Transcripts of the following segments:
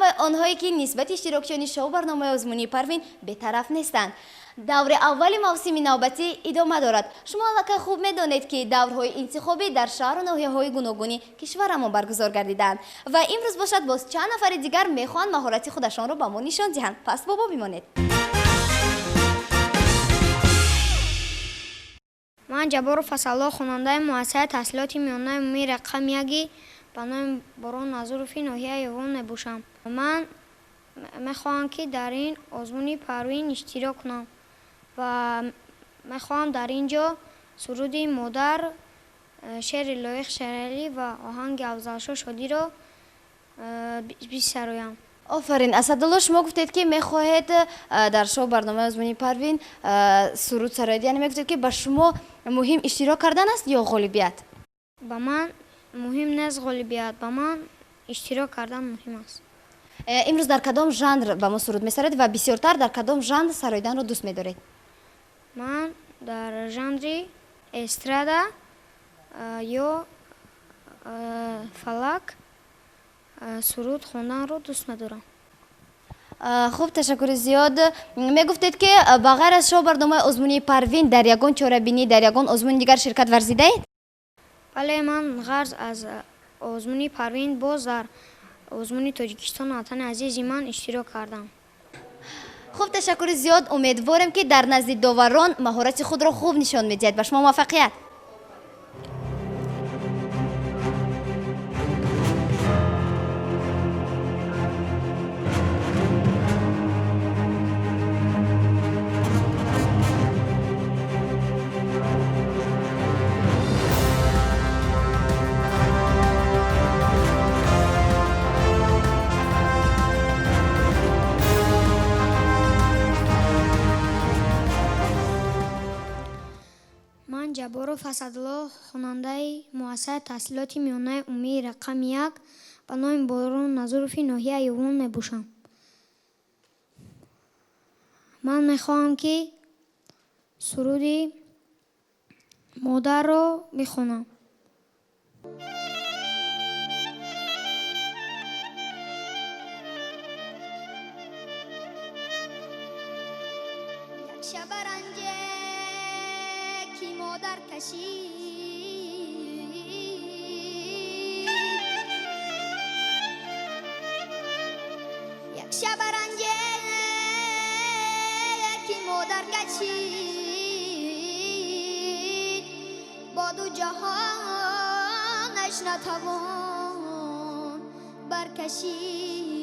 همه آنهایی که نسبت اشتراکیان شو برنامه آزمونی پروین بی‌طرف نیستند. دور اول موسم نوبتی ادامه دارد. شما البته خوب می‌دانید که دورهای انتخابی در شهر و ناحیه‌های گوناگون کشورمان برگزار گردیدند و امروز باشد باز چند نفر دیگر می‌خواهند مهارت خودشان را به ما نشان دهند. پس بابا بمانید. من جبار فصل‌ها خواننده مؤسسه تحصیلات میانه عمومی رقم 1 به نام باران نظروفی ناحیه یوان میباشم. من میخواهم که در این آزمون پروین اشتراک کنم و میخواهم در اینجا سرود مادر، شعر لایق شعری و آهنگ افزایش شادی را بسرایم. آفرین. اسدالله، شما گفتید که میخواهید در شو برنامه آزمونی پروین سرود سرایید، یعنی میگفتید که به شما مهم اشتراک کردن است یا غالبیت؟ به من مهم نیست غالبیت، به من اشتراک کردن مهم است. امروز در کدام ژانر به ما سرود میسرید و بسیارتر در کدام ژانر سراییدن را دوست می‌دارید؟ من در ژانر استرادا یا فلک سرود خوندن رو دوست ندارم. خوب، تشکر زیاد. میگفتید که بغیر از شو برنامه آزمونی پروین در یگان چاره‌بینی در یگان آزمون دیگر شرکت ورزیده اید؟ بله، من غرض از آزمونی پروین باز در آزمونی تاجیکستان وطن عزیز من اشتراک کردم. خوب، تشکر زیاد. امیدوارم که در نزد داوران مهارت خود را خوب نشان میدهید. به شما موفقیت. من جبار اسدالله خواننده مؤسسه تحصیلات میانه عمومی رقم 1 به نام باران نظروفی ناحیه یوان میباشم. من میخواهم که سرود مادر را بخوانم. مادر کشید یک شب رنجه که مادر کشید با دو جهانش نتوان برکشید.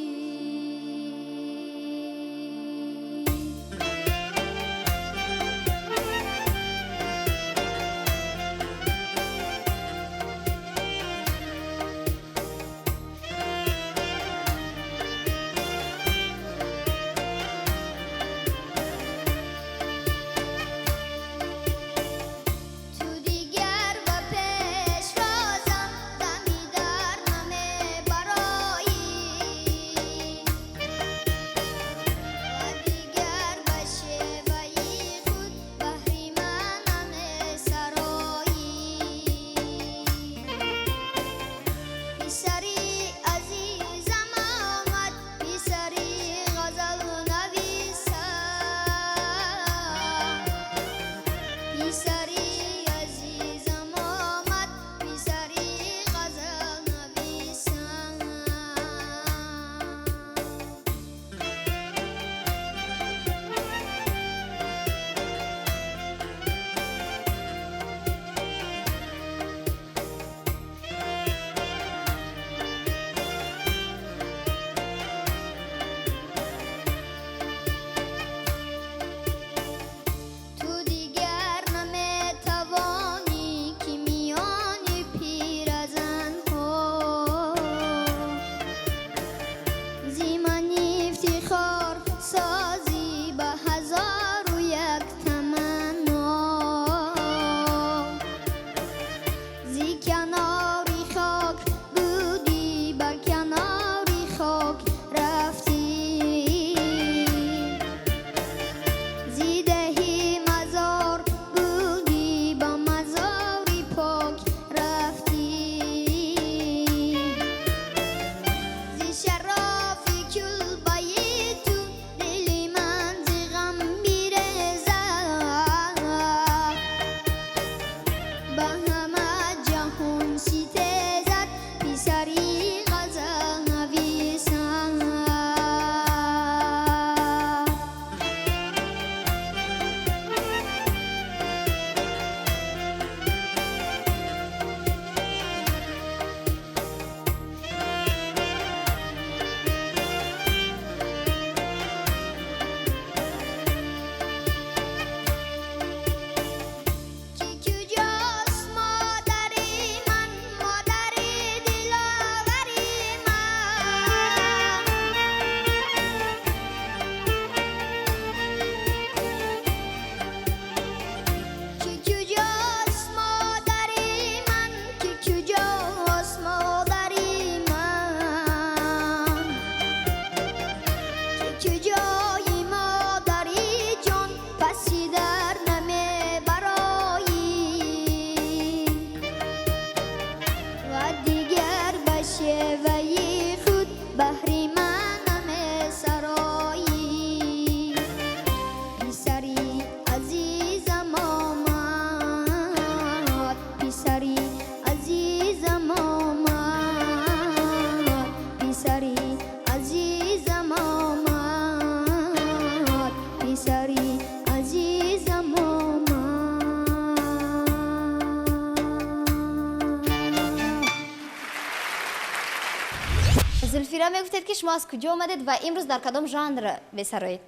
мегуфтед ки шумо аз куҷо омадед ва имрӯз дар кадом жанр месароед?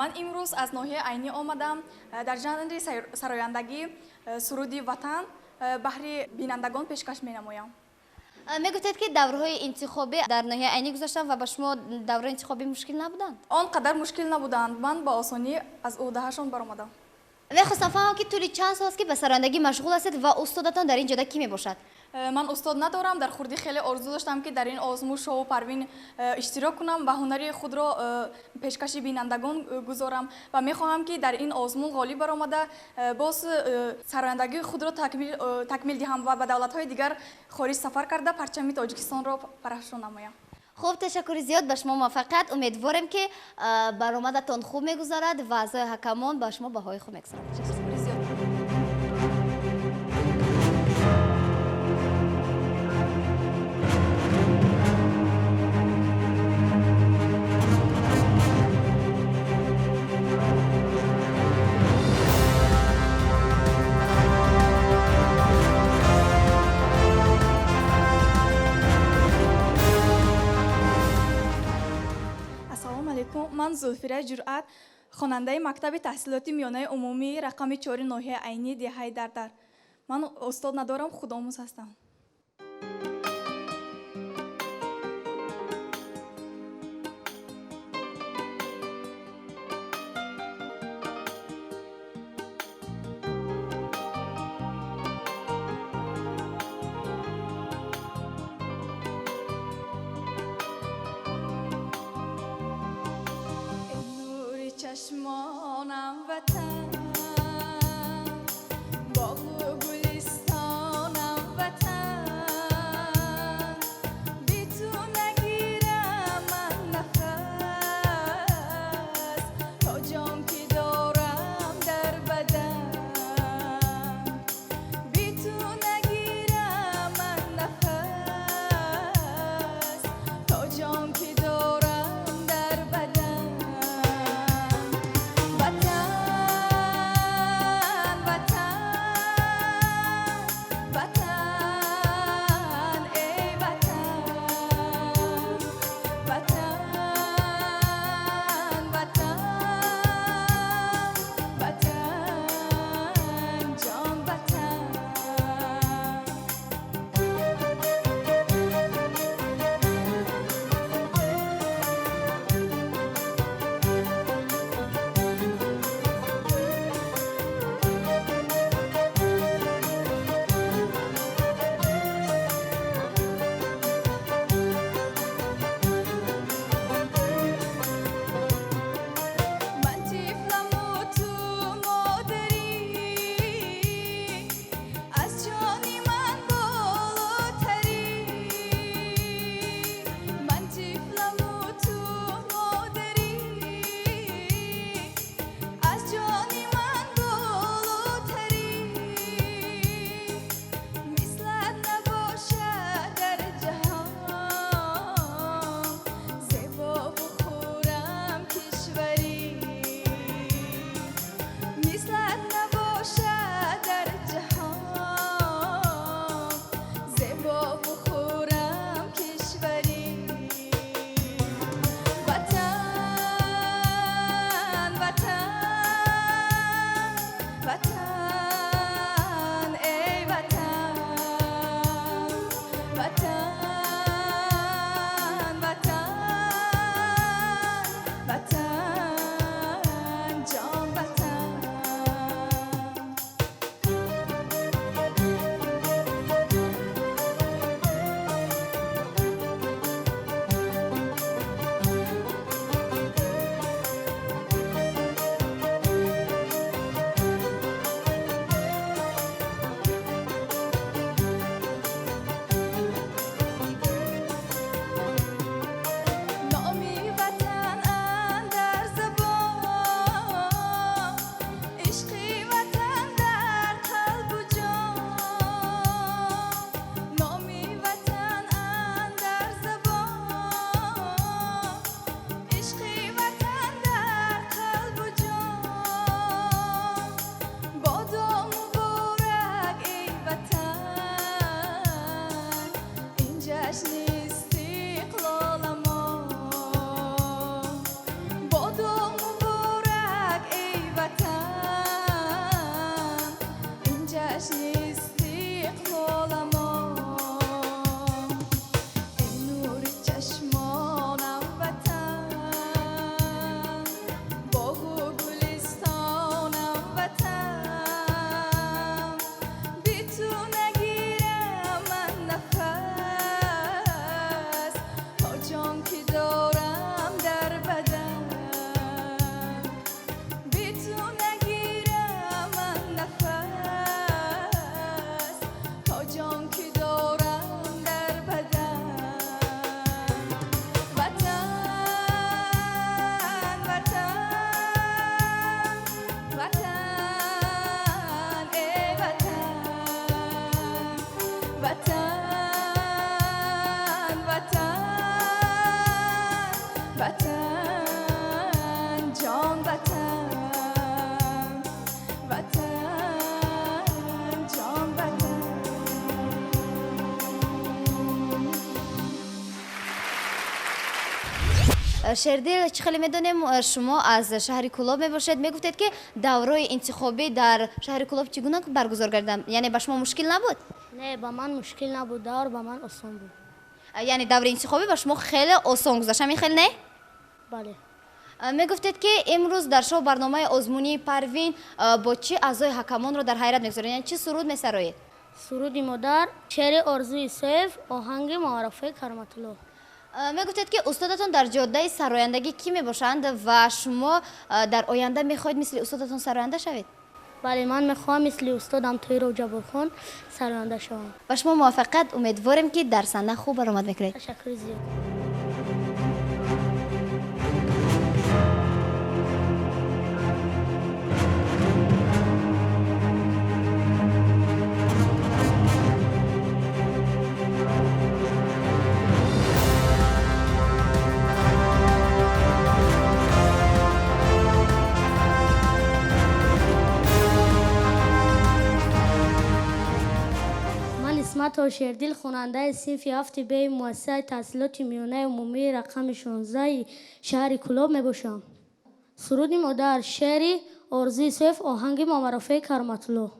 ман имрӯз аз ноҳияи айнӣ омадам. Дар жанри сарояндагӣ, суруди ватан баҳри бинандагон пешкаш менамоям. мегуфтед ки давраҳои интихобӣ дар ноҳияи айнӣ гузаштанд ва ба шумо давраи интихобӣ мушкил набуданд? Он қадар мушкил набуданд. Ман ба осонӣ аз ӯҳдаҳашон баромадам. мехостам фаҳмам ки тӯли чанд сол аст ки ба сарояндагӣ машғул ҳастед ва устодатон дар ин ҷода кӣ мебошад? ман устод надорам. дар хурдӣ хеле орзу доштам ки дар ин озмуш шоу Парвин иштирок кунам ва ҳунари худро пешкаши бинандагон гузорам ва мехоҳам ки дар ин озмун ғолиб баромада боз сарояндагии худро такмил диҳам ва ба давлатҳои дигар хориҷ сафар карда парчами Тоҷикистонро пахшон намоям. хуб, ташаккури зиёд, ба шумо муваффақият. Умедворем ки баромадатон хуб мегузарад ва аъзои ҳакамон ба шумо баҳои хуб мегузарад. Ташаккури зиёд. ман Зулфира Ҷуръат, хонандаи мактаби таҳсилоти миёнаи умумии рақами 4 ноҳияи айнӣ деҳаи Дардар. ман устод надорам, худомӯз ҳастам. چشمانم وطن باغ و گلستانم وطن بی تو نگیرم من نفس تا جان که دارم در بدن بی تو نگیرم من نفس تا جان که دارم در بدن وطن وطن جان وطن وطن جان وطن. شردل چه خیلی میدونیم شما از شهر کلوب میباشید، میگفتید که دورای انتخابی در شهر کلوب چگونه برگزار کردن؟ یعنی به شما مشکل نبود؟ نه با من مشکل نبود، دور با من آسان بود. یعنی دور انتخابی به شما خیلی آسان گذشت، همین خیلی نه؟ بله. میگفتید که امروز در شو برنامه آزمونی پروین با چه اعضای حکمان رو در حیرت میگذارید؟ یعنی چه سرود میسرایید؟ سرود مادر، شعر آرزوی سیف، آهنگ معرفه کرامت الله. میگفتید که استادتون در جاده سرایندگی کی میباشند و شما در آینده میخواهید مثل استادتون سراینده شوید؟ بله من میخوام مثل استادم توی جواب خان سراینده شوم. و شما موفقیت امیدواریم که در صحنه خوب برآمد میکنید. تشکر زیاد. اسمت شردل خواننده صنف 7 ب مؤسسه تحصیلات میانه عمومی رقم 16 شهر کلوب میباشم. سرود مادر، شعر آرزوی سیف، آهنگ معرفه کرامت الله.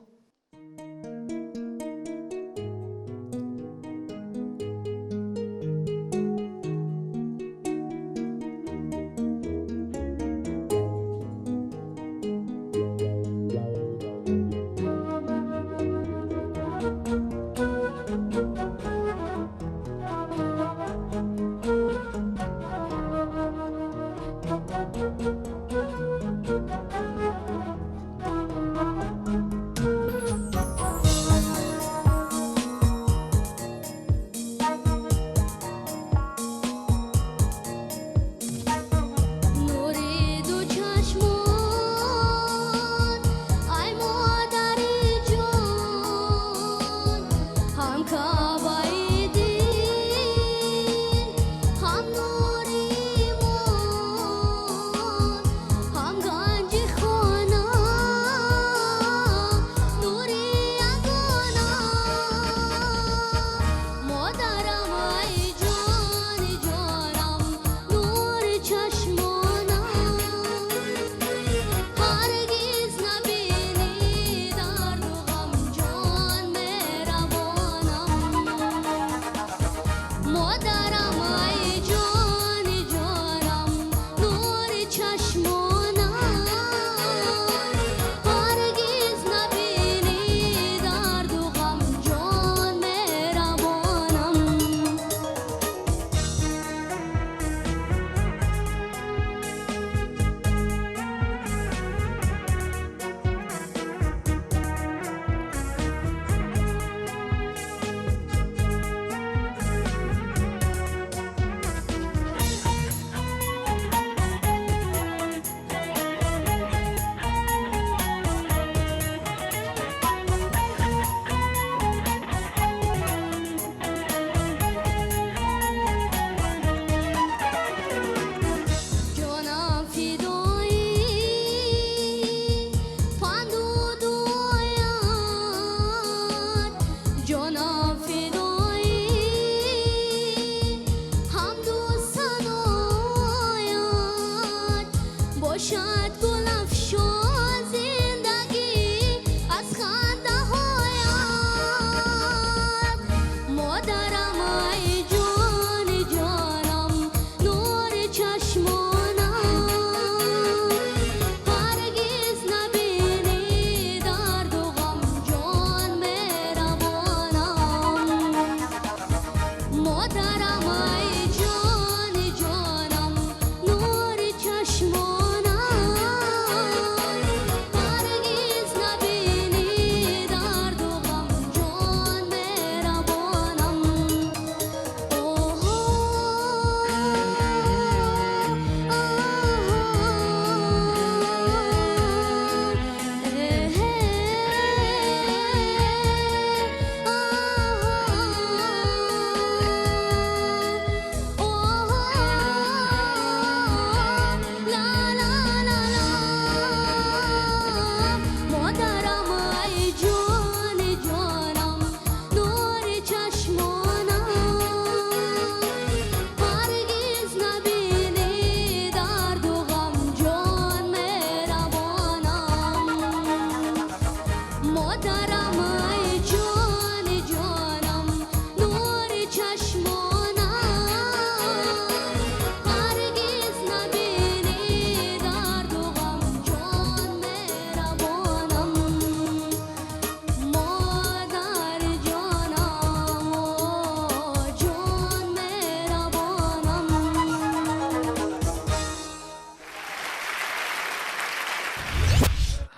مادرم ای جان جانم نور چشمانم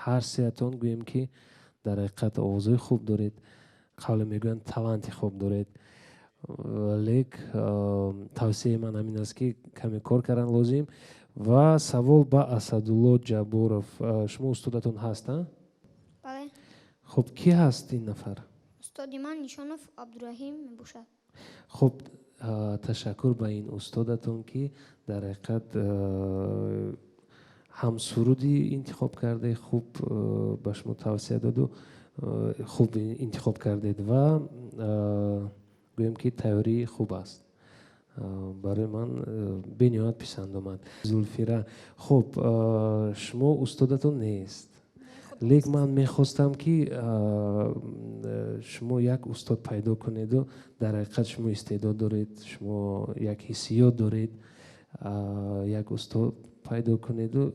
ҳар сеатон гӯем ки дар ҳақиқат овозҳои хуб доред, қавле мегӯянд таланти хуб доред. Лек тавсияи ман ҳамин аст ки каме кор кардан лозим. Ва савол ба Асадулло Ҷаборов. Шумо устодатон ҳаст? бале. Хуб, ки ҳаст ин нафар? устоди ман Нишонов Абдураҳим мебошад. Хуб, ташаккур ба ин устодатон ки дар ҳақиқат ҳам суруди интихоб карде, хуб ба шумо тавсия доду хуб интихоб кардед ва гӯем ки тайёрии хуб аст. барои ман бениҳоят писанд омад. Зулфира, хуб, шумо устодатон нест, лек ман мехостам ки шумо як устод пайдо кунеду дар ҳақиқат шумо истеъдод доред, шумо як ҳиссиёт доред, як устод пайдо кунеду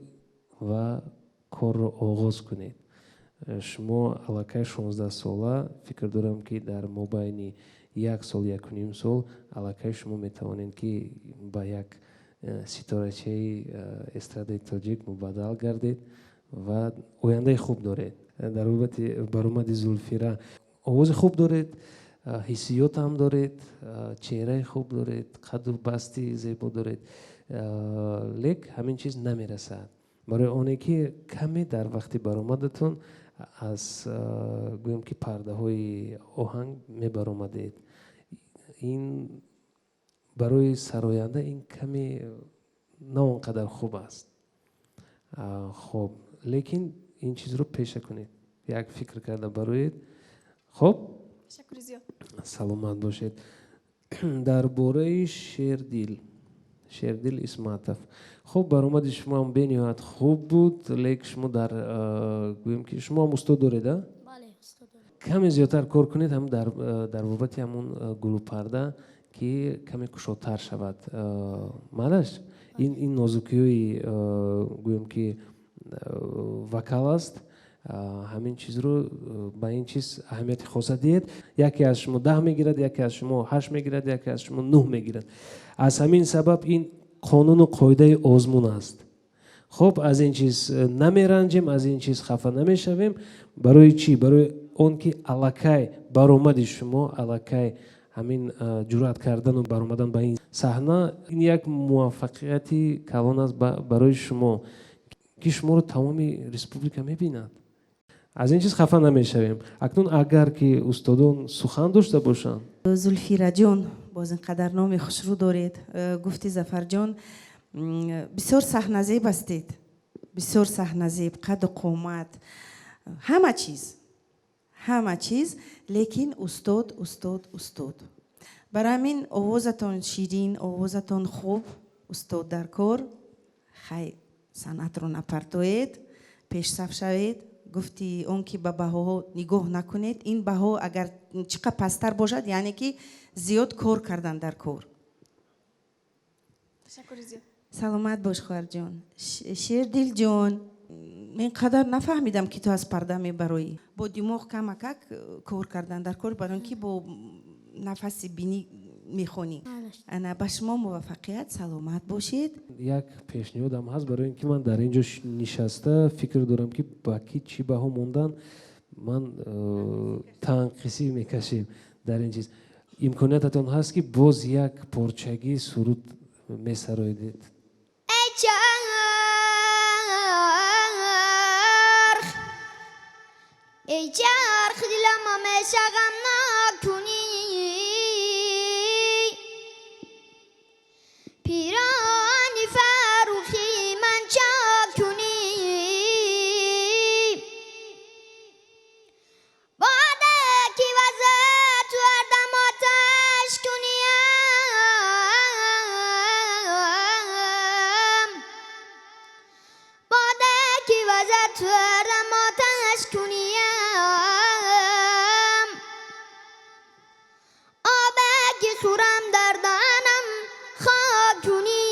ва корро оғоз кунед. Шумо аллакай 16 сола, фикр дорам ки дар мобайни 1 сол 1.5 сол аллакай шумо метавонед ки ба як ситорачаи эстрадаи тоҷик мубаддал гардед ва ояндаи хуб доред. Дар баромади Зулфира, овози хуб доред, ҳиссиётам доред, чеҳраи хуб доред, қадду басти зебо доред, лек ҳамин чиз намерасад. барои оне ки каме дар вақти баромадатон аз гӯем ки пардаҳои оҳанг мебаромадед. ин барои сароянда ин каме на он қадар хуб аст. хуб, лекин ин чизро пеша кунед, як фикр карда бароед. хуб, ташаккури зиёд. саломат бошед. дар бораи Шердил Исматов, хуб, баромади шумо ҳам бениҳоят хуб буд, лек шумо дар гӯем ки шумо ҳам устод доред, а? бале, устод дорам. каме зиёдтар кор кунед ҳам дар бобати ҳамун гулупарда ки каме кушодтар шавад. малаш ин нозукиёи гӯем ки вокал аст. ҳамин чизро ба ин чиз аҳамияти хоса диҳед. яке аз шумо 10 мегирад, яке аз шумо 8 мегирад, яке аз шумо 9 мегирад. аз ҳамин сабаб ин қонуну қоидаи озмун аст. хуб, аз ин чиз намеранҷем, аз ин чиз хафа намешавем. барои чӣ? барои он ки аллакай баромади шумо, аллакай ҳамин ҷуръат кардану баромадан ба ин саҳна, ин як муваффақияти калон аст барои шумо ки шуморо тамоми республика мебинад. аз ин чиз хафа намешавем. акнун агар ки устодон сухан дошта бошанд. зулфираҷон, боз ин қадар номи хушрӯ доред. гуфти Зафарҷон, бисёр саҳназеб ҳастед, бисёр саҳназеб, қадду қомат, ҳама чиз, лекин устод. барои ҳамин овозатон ширин, овозатон хуб, устод дар кор, хай санъатро напартоед, пешсаф шавед. гуфти он ки ба баҳоҳо нигоҳ накунед. ин баҳо агар чӣ қадр пасттар бошад, яъне ки зиёд кор кардан дар кор. ташаккури зиёд. саломат бош хоҳарҷон. Шердилҷон, мен қадар нафаҳмидам ки ту аз парда мебароӣ. бо димоғ камакак кор кардан дар кор, барои он ки бо нафаси бинӣ мехонӣ. ана ба шумо муваффақият, саломат бошед. як пешниҳодам ҳаст, барои ин ки ман дар ин ҷо нишаста фикр дорам ки ба ки чӣ баҳо мондан, ман танқисӣ мекашем дар ин чиз. имкониятатон ҳаст ки боз як порчаги суруд месароидед. ای چرخ ای چرخ دلم همیشه غم نکنی پیرانی فروخی من چاک کنی باده کی وزد وردم آتش کنیم باده کی وزد وردم آتش کنیم آبه کی خورم در دانم خاک کنی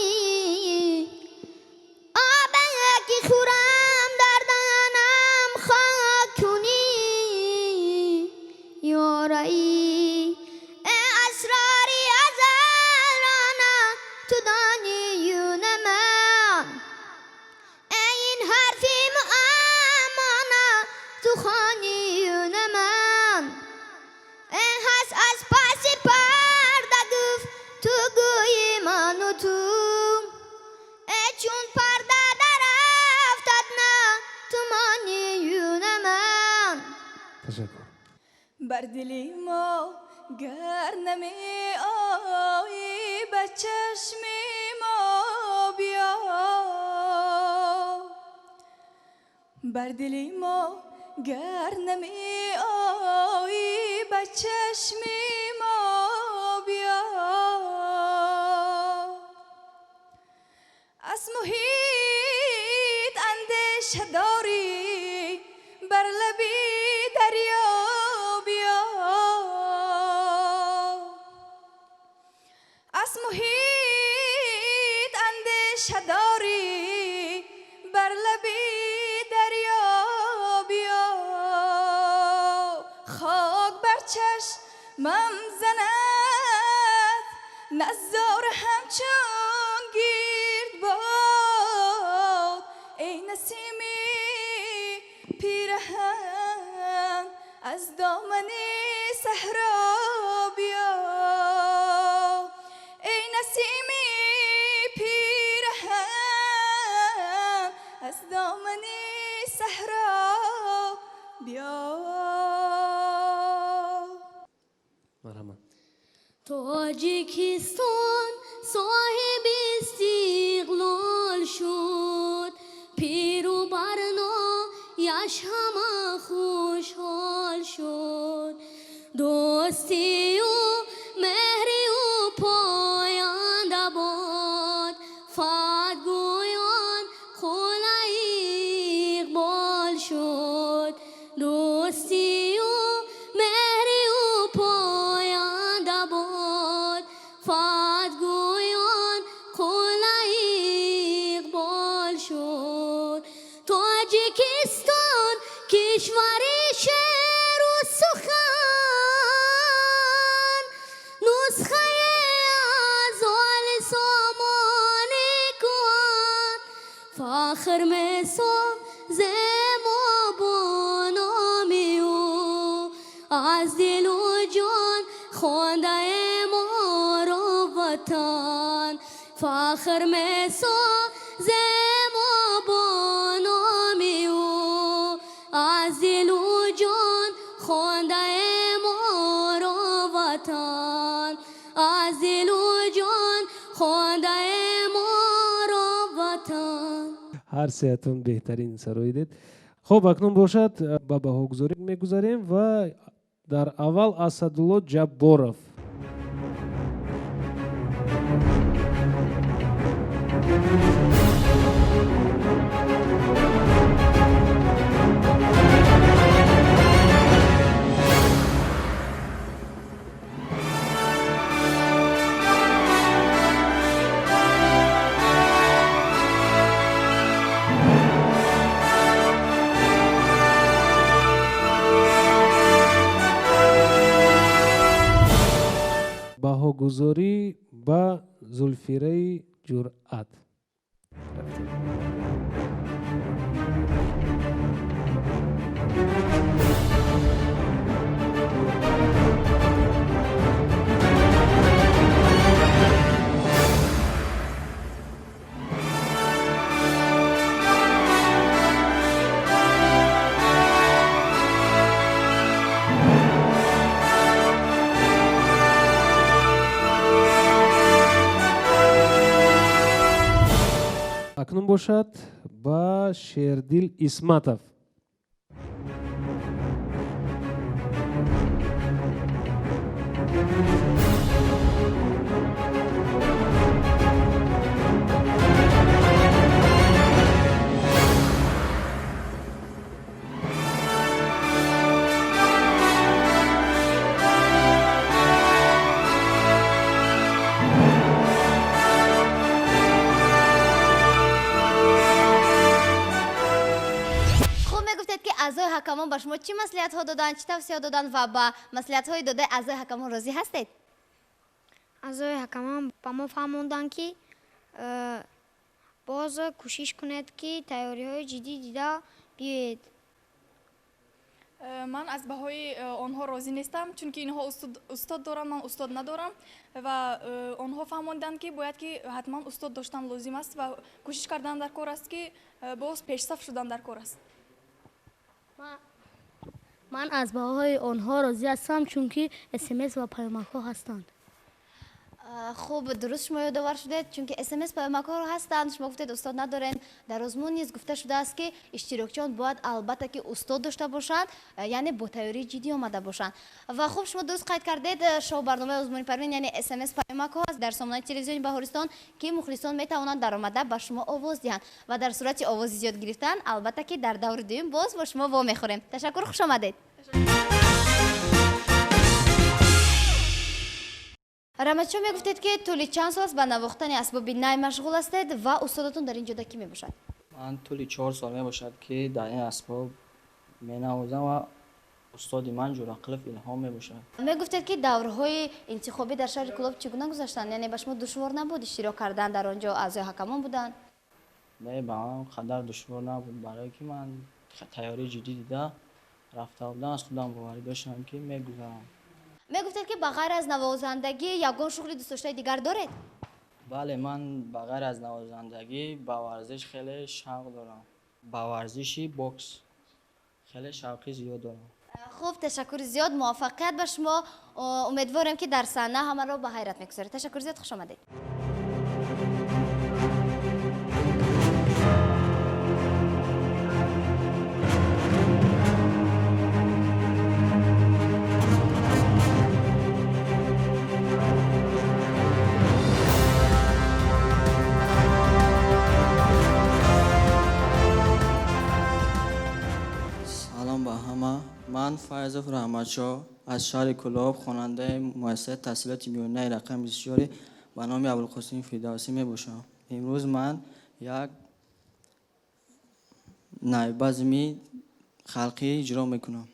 آبه کی خورم در دانم خاک کنی یارایی اسراری ازلانه تو دانی من این حرفی معما بر دلی ما گر نمی آیی به چشم ما بیا بر دلی ما گر نمی آیی به چشم ما بیا از محیط اندیشه داری بر لبی دریا بیا از محیط اندیشه داری بر لبی دریا بیا خاک بر چشمم زند نظاره همچون گرد باد ای نسیمی پیرهن از دامن صحرا بیا ای نسیمی پیرهن از دامن صحرا بیا مرحبا. تاجیکستان صاحب استقلال شد پیر و برنایش همه خوشحال شد دوستی و مهری و پاینده باد فتگویان خلای اقبال شد دوستی و مهری و پاینده باد فتگویان خلای اقبال شد تاجیکستان کشوری شعر و سخن نسخه از آل سامان کن فخر می‌ساز ما با نامی او از دل و جان خوانده ما را وطن فخر می‌ساز ما با نامی او از دل و جان خوانده ما را وطن از دل و جان خوانده ما را وطن. هر سهتون بهترین سرایدید. خب اکنون باشد با بهاگذاری میگذاریم و در اول اسدالله جبارов. بهاگذاری با زلفیره جرأت. اکنون باشد با شیردل اسمتов. اعضای حکمان با شما چی مصلحت ها دادن، چی توصیه دادن و با مصلحت های داده اعضای حکمان راضی هستید؟ اعضای حکمان با ما فهموندن که باز کوشش کنید که تیاری های جدی دیده بیاید. من از بهای آنها راضی نیستم چون که اینها استاد دارم، من استاد ندارم و آنها فهموندن که باید که حتما استاد داشتن لازم است و کوشش کردن در کار است که باز پیشرفت شدن در کار است. من از بهاهای آنها راضی هستم چون که اسمس و پیامک ها هستند. خوب درست شما یادآور شدید چون که SMS پیامک ها رو هستند. شما گفتید استاد ندارین. در آزمون نیز گفته شده است که اشتراکچیان باید البته که استاد داشته باشند، یعنی با تیاری جدی آمده باشند. و خوب شما درست قید کردید شو برنامه آزمون پروین یعنی SMS پیامک ها است در سامانه تلویزیون بهارستان که مخلصان میتوانند در آمده به شما آواز دهند و در صورت آواز زیاد گرفتن البته که در دور دوم باز با شما وا میخوریم. تشکر، خوش آمدید. رحمت شما میگفتید که طولی چند سال است به نواختن اسباب نای مشغول هستید و استادتون در اینجا کی میباشد؟ من طولی 4 سال میباشد که در این اسباب مینوازم و استاد من جورقلف الهام میباشد. میگفتید که دورهای انتخابی در شهر کلوب چگونه گذشتند؟ یعنی به شما دشوار نبود اشتراک کردن در آنجا؟ اعضای حکمان بودند؟ نه، به من قدر دشوار نبود برای که من تیاری جدی دیده رفته بودم، از خودم باوری داشتم که میگذرم. میگفتید که بغیر از نوازندگی یگان شغلی دوست داشته دیگر دارید؟ بله، من بغیر از نوازندگی به ورزش خیلی شوق دارم. به ورزشی بوکس خیلی شوقی زیاد دارم. خوب، تشکر زیاد، موفقیت به شما. امیدوارم که در صحنه همه را به حیرت میگذارید. تشکر زیاد، خوش آمدید. سلام به همه. من فیض رحمتشاه از شهر کلاب خواننده مؤسسه تحصیلات میانه رقم 24 به نام ابوالقاسم فردوسی میباشم. امروز من یک نای بزمی خلقی اجرا میکنم.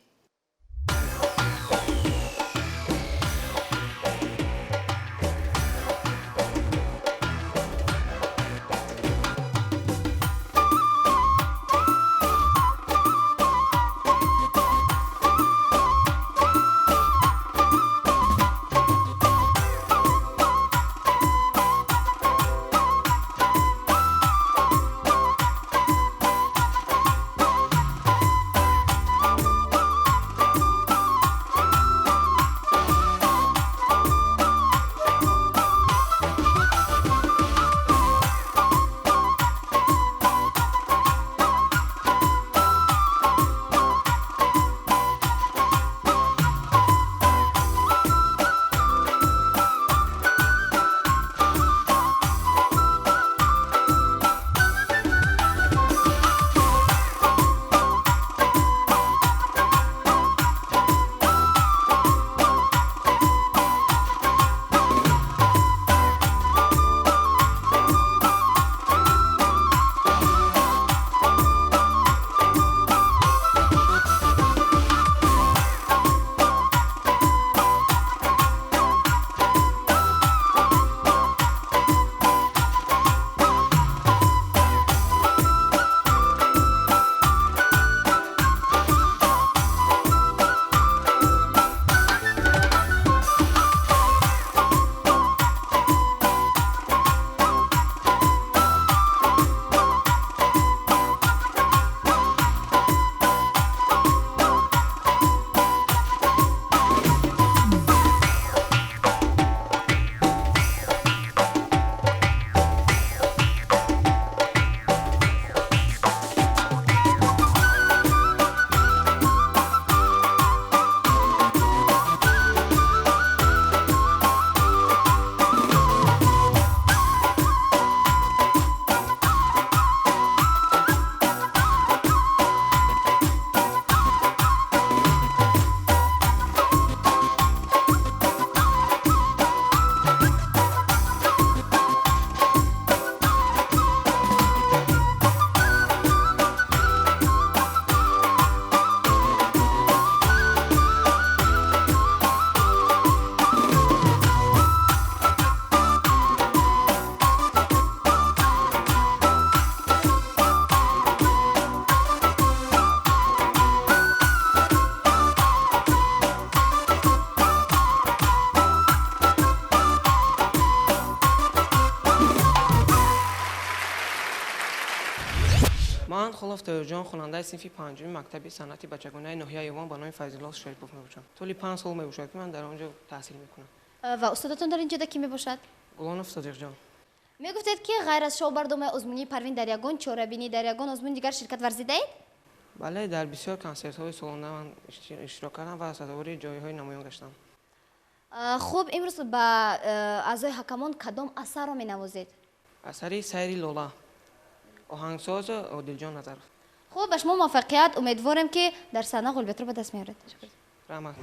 من خلاف ترجان خواننده صنف پنجم مکتب صنعتی بچگانه ناحیه ایوان به نام فیض‌الله شریپوف میباشم. طولی 5 سال میباشد که من در آنجا تحصیل میکنم. و استادتون در اینجا کی میباشد؟ گلانوف صادق جان. میگفتید که غیر از شو برنامه آزمونی پروین در یگان چهاربینی در یگان آزمون دیگر شرکت ورزیده اید؟ بله در بسیار کنسرت های سالانه من اشتراک کردم و صداوری جایهای نمایان گشتم. خوب امروز با اعضای حکمان کدام اثر را مینوازید؟ اثری سیری لولا آهنگساز عادل جان نظرов. خوب به شما موفقیت، امیدوارم که در صحنه قلبت رو به دست میارید. رحمت.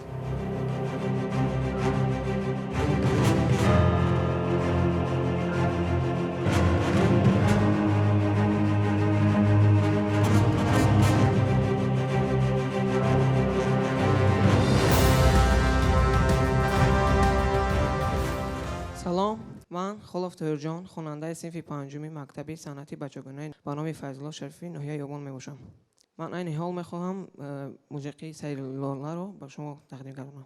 سلام، من خلاف تهرجان خواننده صنف پنجمی مکتب صنعتی بچگانه به نام فیض‌الله شریفی ناحیه یابان میباشم. من این حال میخواهم موسیقی سیر لاله رو به شما تقدیم کنم.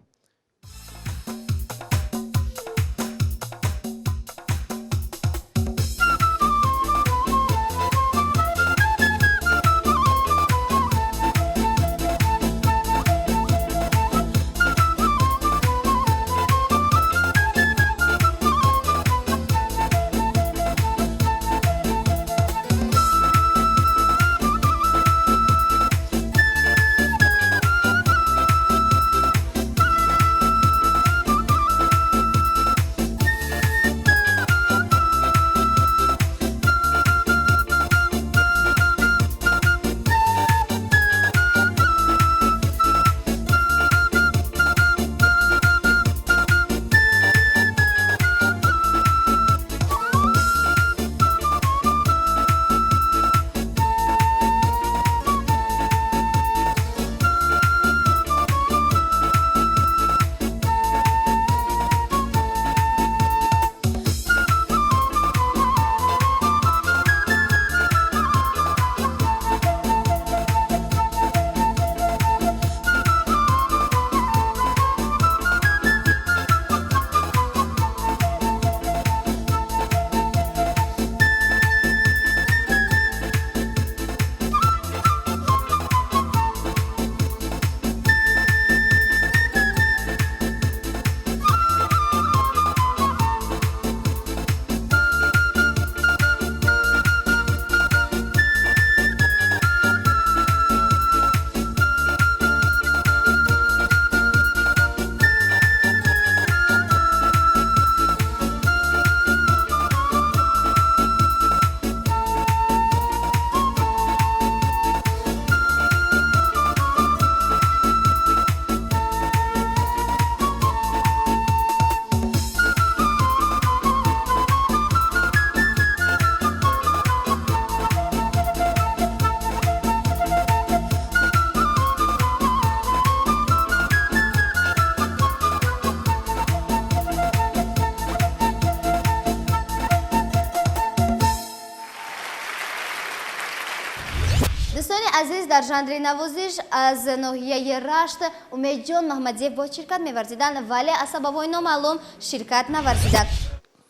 دوستان عزیز در ژانر نوازش از ناحیه رشت امید جان محمدیف با شرکت می‌ورزیدند ولی از سبب‌های نامعلوم شرکت نورزیدند.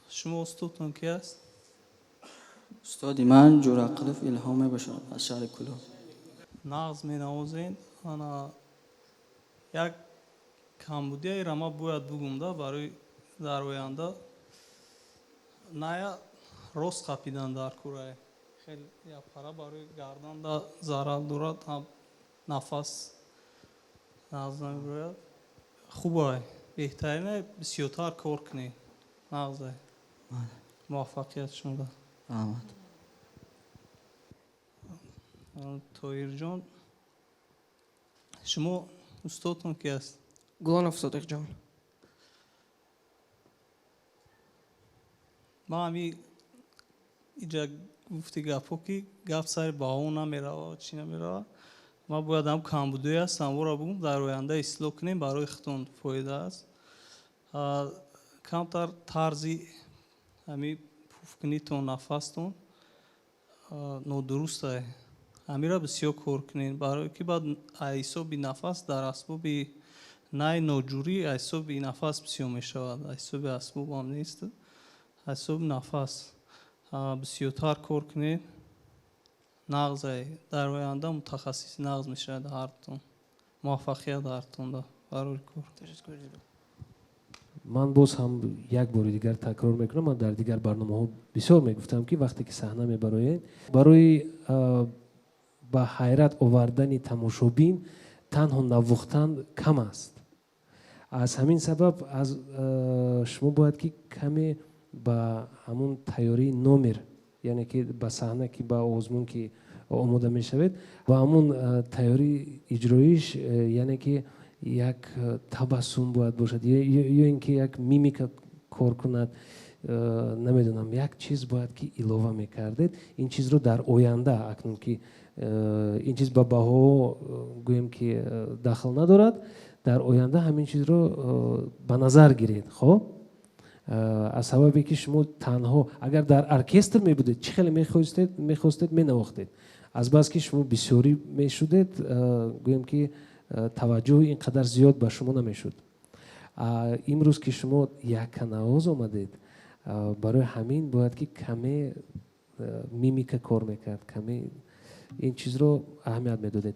شما استادتون کی است؟ استادی من جورقلف الهام باشم از شهر کلوب. نغز می نوازین. انا یک کمبودی را ما باید بگم دا برای در آینده نه راست قپیدن در کره خیلی یا پرا برای گردن دا ضرر دارد هم نفس نغز نمیبرد خوبه بهترینه بسیارتر کار کنی نغزه موفقیت شما دا رحمت. طاهر جان شما استادتون کی است؟ گلانوف صادق جان. ما همی اینجا گفتی گپا که گپ سر باو نمیره چی نمیره ما باید هم کمبودی است هم را بگم در آینده اصلاح کنیم برای خودتون فایده است کمتر طرزی همی پوف کنیتون نفستون نادرسته همی را بسیار کار کنین برای که بعد ایسا بی نفس در اسباب نه ناجوری ایسا بی نفس بسیار می شود ایسا بی اسباب هم نیست ایسا بی نفس بسیارتر کار کنین نغز در آینده متخصص نغز میشه در هرتون. موفقیت در هرتون برای کار. من باز هم یک بار دیگر تکرار میکنم. من در دیگر برنامه‌ها بسیار میگفتم که وقتی که صحنه میبروین برای با حیرت آوردن تماشابین تنها نواختن کم است. از همین سبب از شما باید که کمی با همون تیاری نمر، یعنی که با صحنه که با آزمون که آماده میشوید با همون تیاری اجرایش، یعنی که یک تبسم باید باشد یا اینکه یک میمیک کار کند، نمیدونم یک چیز باید که اضافه میکردید. این چیز رو در آینده اکنون که این چیز با بها گویم که دخل ندارد، در آینده همین چیز رو به نظر گیرید. خب از سببی که شما تنها اگر در ارکستر می بودید چه خیلی میخواستید می نواختید، از بس که شما بسیاری می شدید گویم که توجه اینقدر زیاد به شما نمیشد. امروز که شما یک نواز آمدید، برای همین باید که کمی میمیک کار میکرد، کمی این چیز رو اهمیت میدادید.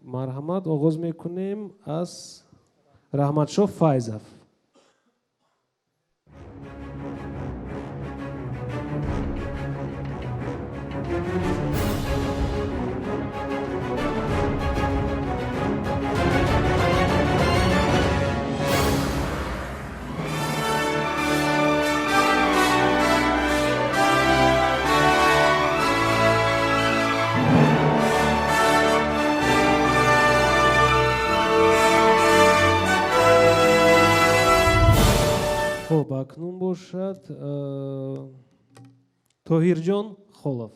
مرحمت آغاز میکنیم از رحمت شاه فایزов. خب اکنون باشد طاهرجان خولов.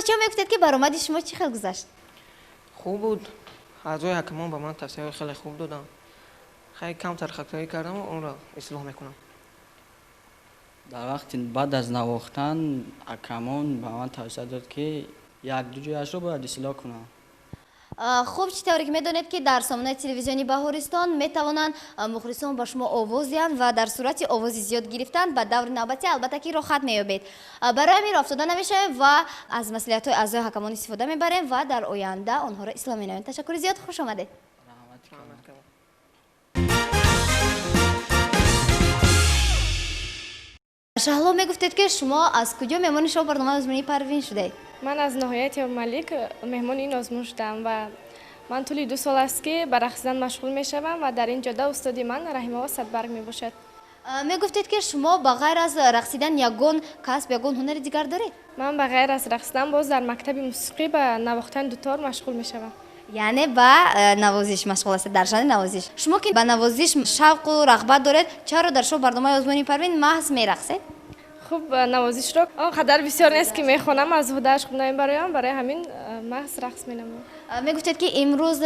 چه میگفتید که برآمد شما چی خیلی گذشت؟ خوب بود. اعضای حکمان به من توصیه خیلی خوب دادن. خیلی کمتر خطایی کردم و اون را اصلاح میکنم. در وقت بعد از نواختن حکمان به من توصیه داد که یک دو جایش رو باید اصلاح کنم. خوب چطوری که میدونید که در سامانه تلویزیونی بهارستان میتوانند مخلصان با شما آواز دهند و در صورت آوازی زیاد گرفتن به دور نوبتی البته که راحت مییابید. برای همین افتاده نمیشه و از مصلحت های اعضای حکمان استفاده میبریم و در آینده آنها را اصلاح مینامیم. تشکر زیاد، خوش آمدید. شهلا میگفتید که شما از کجا مهمان شما برنامه آزمونی پروین شدید؟ من از ناحیه تیمورملک مهمان این آزمون شدم و من طولی 2 سال است که به رقصیدن مشغول میشوم و در این جاده استادی من رحیم‌آوا صدبرگ میباشد. میگفتید که شما بغیر از رقصیدن یگان کسب یگان هنر دیگر دارید؟ من بغیر از رقصیدن باز در مکتب موسیقی به نواختن دوتار مشغول میشوم. یعنی به نوازش مشغول هستید، در شأن نوازش. شما که به نوازش شوق و رغبت دارید، چرا در شو برنامه آزمونی پروین محض میرقصید؟ خوب نوازش رو آنقدر بسیار نیست که میخونم، از هدهش خوب نمیبرایم، برای همین محض رقص مینمایم. میگفتید که امروز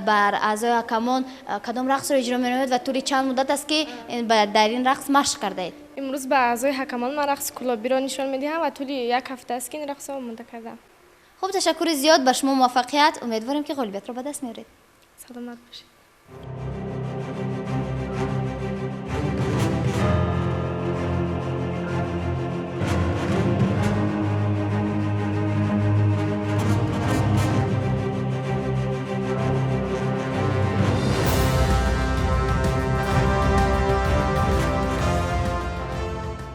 بر اعضای حکمان کدام رقص رو اجرا می‌نمایید و طوری چند مدت است که در این رقص مشق کردید؟ امروز به اعضای حکمان من رقص کلابی را نشان میدهم و طولی 1 هفته است که این رقص رو مونده کردم. خوب، تشکر زیاد، به شما موفقیت. امیدواریم که غالبیت رو به دست میارید. سلامت باشید.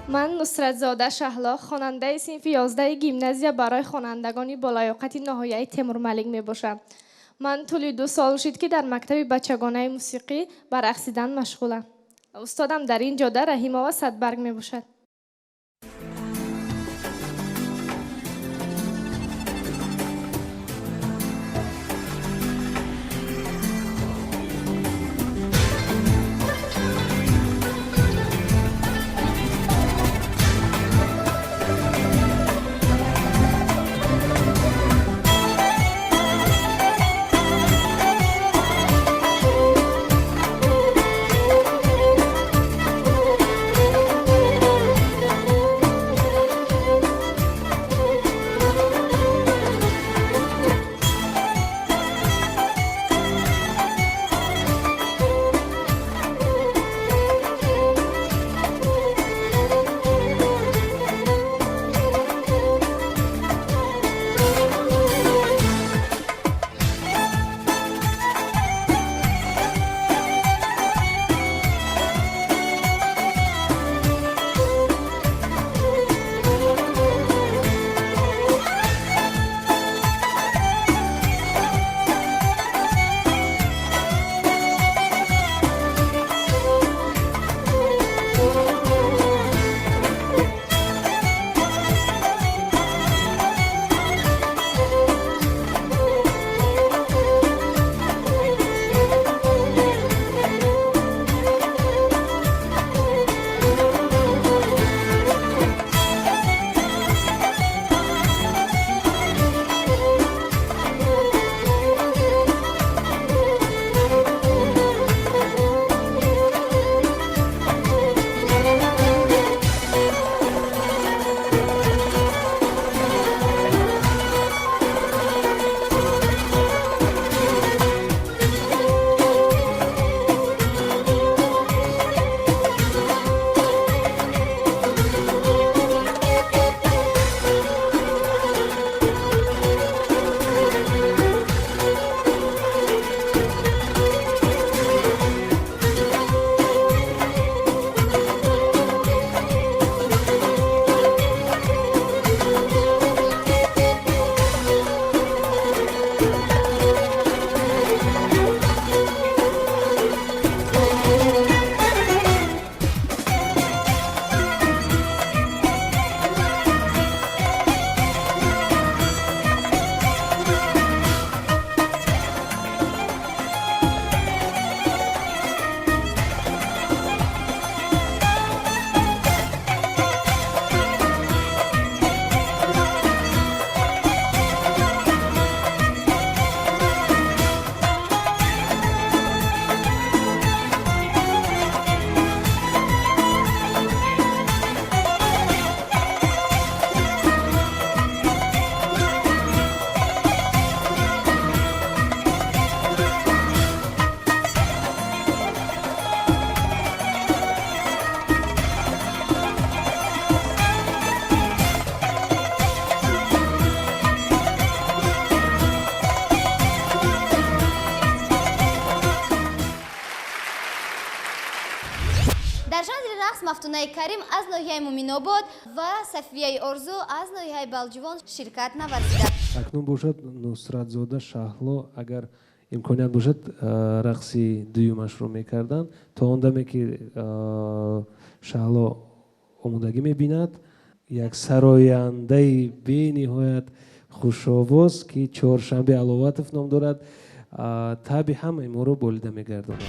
من نصرت زاده شهلا، خواننده صنف 11 گیمنازیا برای خوانندگان بالایاقت ناحیه تیمورملک میباشم. من طولی 2 سال شد که در مکتب بچگانه موسیقی به رقصیدن مشغولم. استادم در این جاده رحیم‌آوا صدبرگ میباشد. رقص مفتونه کریم از ناحیه مومین‌آباد و صفیه ارزو از ناحیه بلجوان شرکت نورزیدند. акнун бошад нусратзода шаҳло агар имконият бошад рақси дуюмашро мекарданд то он даме ки шаҳло омодагӣ мебинад як сарояндаи бениҳоят хушовоз ки чоршанбе аловатов ном дорад таби ҳамаи моро болида мегардонад.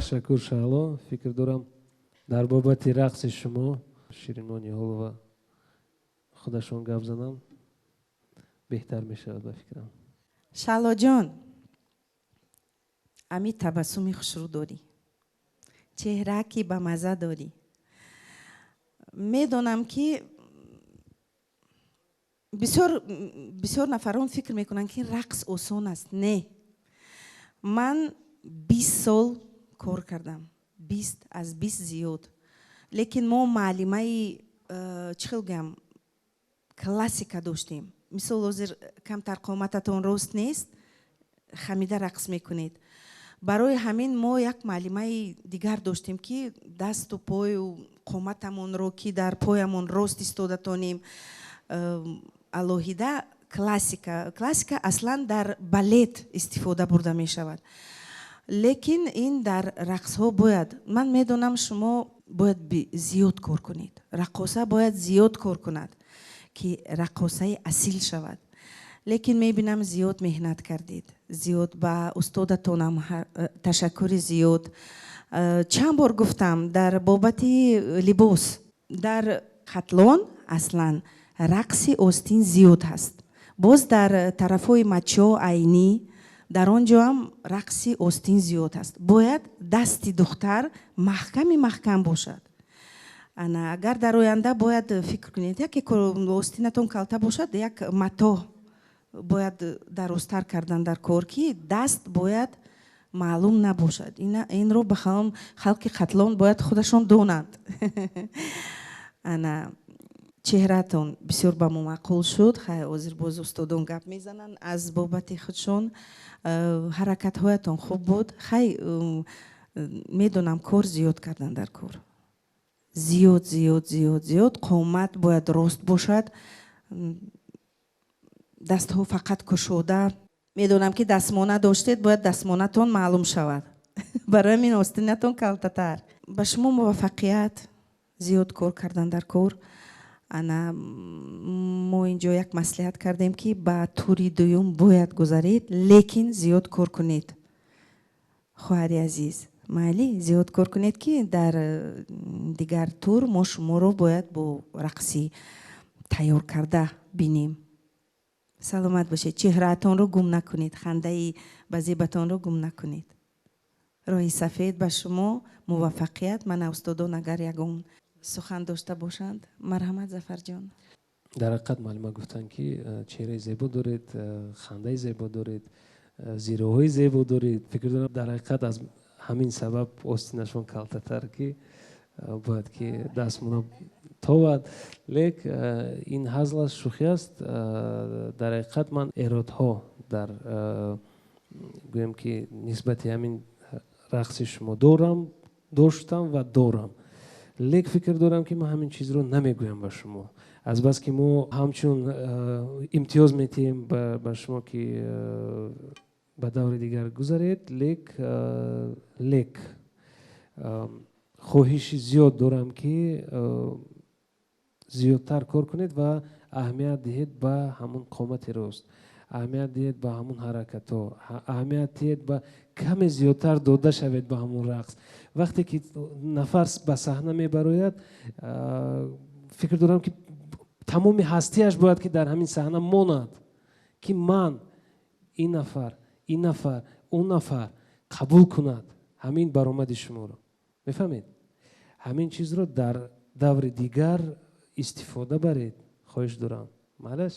ташаккур шаҳло. Фикр дорам дар бобати рақси шумо ширинмони ҳолова худашон гап занам беҳтар мешавад ба фикрам. шалоҷон, ами табассуми хушрӯ дорӣ, чеҳраки ба маза дорӣ. медонам ки бисёр нафарон фикр мекунанд ки рақс осон аст. Не, ман 20 сол кор кардам, 20 зиёд. лекин мо маълимаи чӣ хел гӯям классика доштем. мисол ҳозир камтар қомататон рост нест, хамида рақс мекунед. барои ҳамин мо як маълимаи дигар доштем ки дасту пою қоматамонро ки дар поямон рост истодатонем. алоҳида классика аслан дар балет истифода бурда мешавад. лекин ин дар рақсҳо бояд, ман медонам шумо бояд зиёд кор кунед. рақоса бояд зиёд кор кунад ки рақосаи асил шавад. лекин мебинам зиёд меҳнат кардед, зиёд ба устодатонам ташаккури зиёд. чанд бор гуфтам дар бобати либос, дар қатлон аслан рақси остин зиёд ҳаст. боз дар тарафҳои мачо айнӣ дар он ҷо ҳам рақси остин зиёд ҳаст. бояд дасти духтар маҳкам бошад. агар дар оянда бояд фикр кунед, яке остинатон калта бошад, як матоъ бояд дарозтар кардан дар кор ки даст бояд маълум набошад. инро ба халқи қатлон бояд худашон донанд. ана чеҳратон бисёр ба мо маъқул шуд. хай ҳозир боз устодон гап мезананд аз бобати худшон. ҳаракатҳоятон хуб буд. хай медонам кор зиёд кардан дар кор. зиёд қомат бояд рост бошад. дастҳо фақат кушода. медонам ки дастмона доштед, бояд дастмонатон маълум шавад. барои ҳамин остинатон калтатар. ба шумо муваффақият, зиёд кор кардан дар кор. ана мо инҷо як маслиҳат кардем ки ба тури дуюм бояд гузаред, лекин зиёд кор кунед. хоҳари азиз, майли зиёд кор кунед ки дар дигар тур мо шуморо бояд бо рақси тайёр карда бинем. саломат бошед. чеҳраатонро гум накунед, хандаи ба зебатонро гум накунед. роҳи сафед ба шумо. муваффақият. мана устодон агар ягон сухан дошта бошанд. марҳамат зафарҷон. дар ҳақиқат маълума гуфтанд ки чеҳраи зебо доред, хандаи зебо доред, зироҳои зебо доред. фикр дорам дар ҳақиқат аз ҳамин сабаб остинашон калтатар ки бояд ки дастмона товад. лек ин ҳазл аст, шӯхӣ аст. дар ҳақиқат ман эродҳо дар гӯем ки нисбати ҳамин рақси шумо доштам ва дорам. лек фикр дорам ки ман ҳамин чизро намегӯям ба шумо. азбаски мо ҳамчун имтиёз метиҳем ба шумо ки ба даври дигар гузаред. лек хоҳиши зиёд дорам ки зиёдтар кор кунед ва аҳамият диҳед ба ҳамун қомати рост, аҳамият диҳед ба ҳамун ҳаракатҳо, аҳамият диҳед ба каме зиёдтар дода шавед ба ҳамун рақс. вақте ки нафар ба саҳна мебарояд, фикр дорам ки тамоми ҳастияш бояд ки дар ҳамин саҳна монад, ки ман ин нафар он нафар қабул кунад ҳамин баромади шуморо. мефаҳмед? ҳамин чизро дар даври дигар истифода баред. хоҳиш дорам. малаш?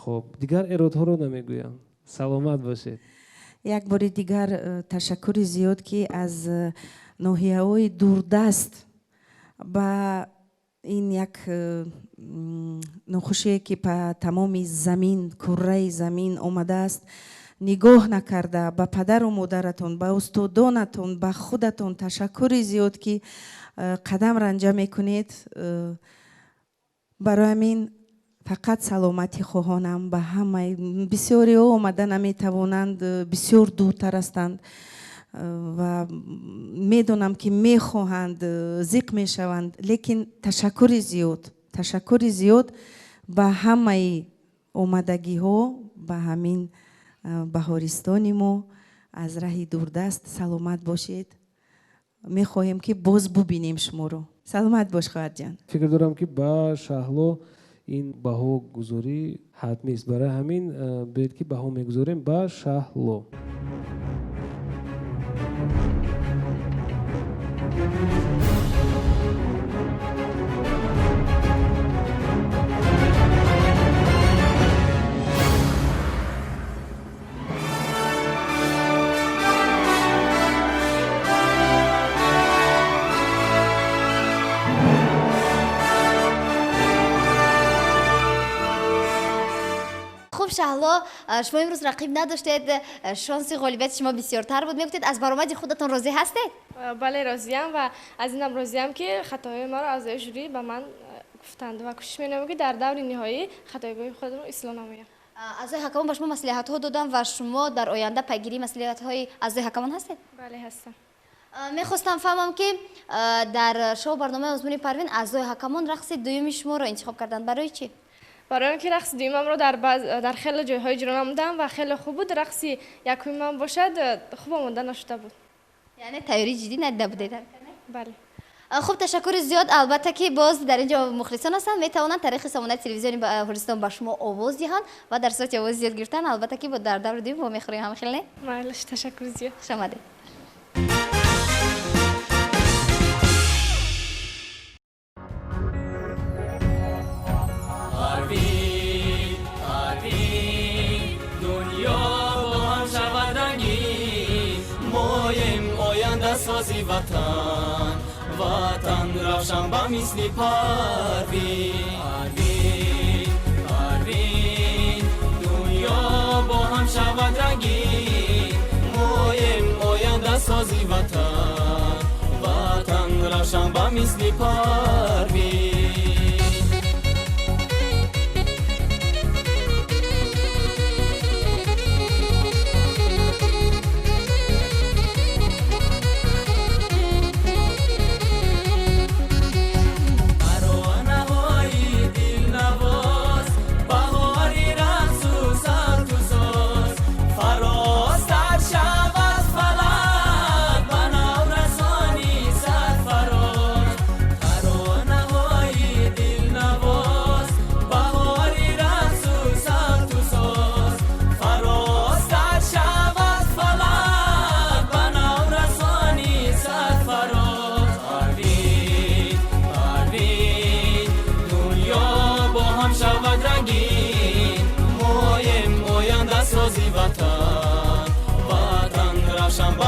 хоб дигар эродҳоро намегӯям. саломат бошед. як бори дигар ташаккури зиёд ки аз ноҳияҳои дурдаст ба ин як нохушие ки ба тамоми замин, курраи замин омадааст. нигоҳ накарда ба падару модаратон, ба устодонатон, ба худатон ташаккури зиёд ки қадам ранҷа мекунед. барои ҳамин фақат саломатӣ хоҳонам ба ҳамаи. бисёриҳо омада наметавонанд, бисёр дуртар ҳастанд ва медонам ки мехоҳанд, зиқ мешаванд, лекин ташаккури зиёд ба ҳамаи омадагиҳо, ба ҳамин баҳористони мо از راه دوردست سلامت باشید. میخواهیم که باز ببینیم شما رو. سلامت باش خواهر جان. فکر دارم که با شهلا این بها گذاری حتمی است. برای همین باید که بها میگذاریم با شهلا. شهلا شما امروز رقیب نداشتید، شانس غالبیت شما بسیارتر بود. میگفتید از برآمد خودتون راضی هستید؟ بله راضیم و از اینم راضیم که خطاهای ما را از ژوری به من گفتند و کوشش می‌کنم که در دور نهایی خطاهای خودم رو اصلاح نمایم. اعضای حکمان به شما مصلحت ها دادن و شما در آینده پیگیری مصلحت های اعضای حکمان هستید؟ بله هستم. میخواستم فهمم که در شو برنامه آزمون پروین اعضای حکمان رقص دوم شما را انتخاب کردن. برای چی؟ برای اینکه رقص دومم رو در خیلی جای‌های اجرا نمودم و خیلی خوب بود. رقص یکمم باشد خوب آماده نشده بود. یعنی تیاری جدی ندیده بودید؟ بله. خب تشکر زیاد. البته که باز در اینجا مخلصان هستن میتوانند طریق سامانه تلویزیونی هرستان به شما آواز دهند و در صورت آواز یاد گرفتن البته که با در دور دوم با میخوریم هم خیلی. معلش تشکر زیاد. شماده. Parvin, دنیا با هم شود رنگین، مایم آینده سازی وطن، وطن روشن به مثل پروین. پروین، دنیا با هم شود رنگین، مایم آینده سازی وطن، وطن روشن به مثل پروین.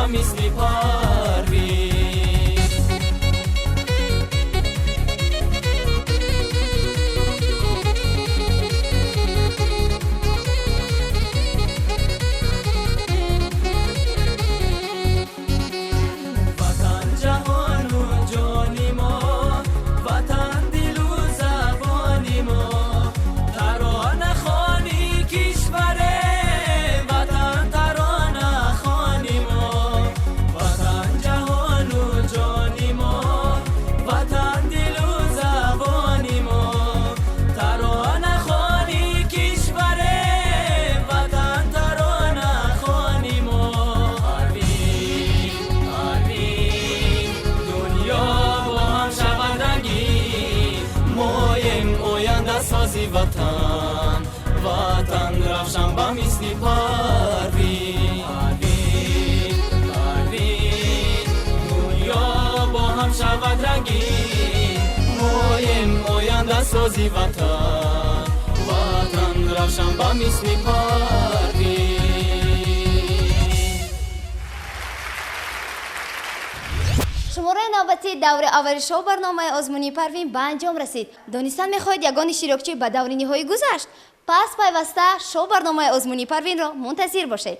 مثل پروین. وطن جهان و جانی ما، وطن دل و زبانی ما، ترانه خوانی کشوره، وطن ترانه خوانی ما. وطن وطن روشن به مثل پروین. پروین، دنیا با هم شود رنگین، مایم آینده سازی وطن، وطن روشن به مثل پروین. شماره نوبتی دور اول شو برنامه آزمونی پروین به انجام رسید. دانستن میخواهید یگان شیراکچی به دور نهایی گذشت؟ پس پیوسته شو برنامه آزمونی پروین را منتظر باشید.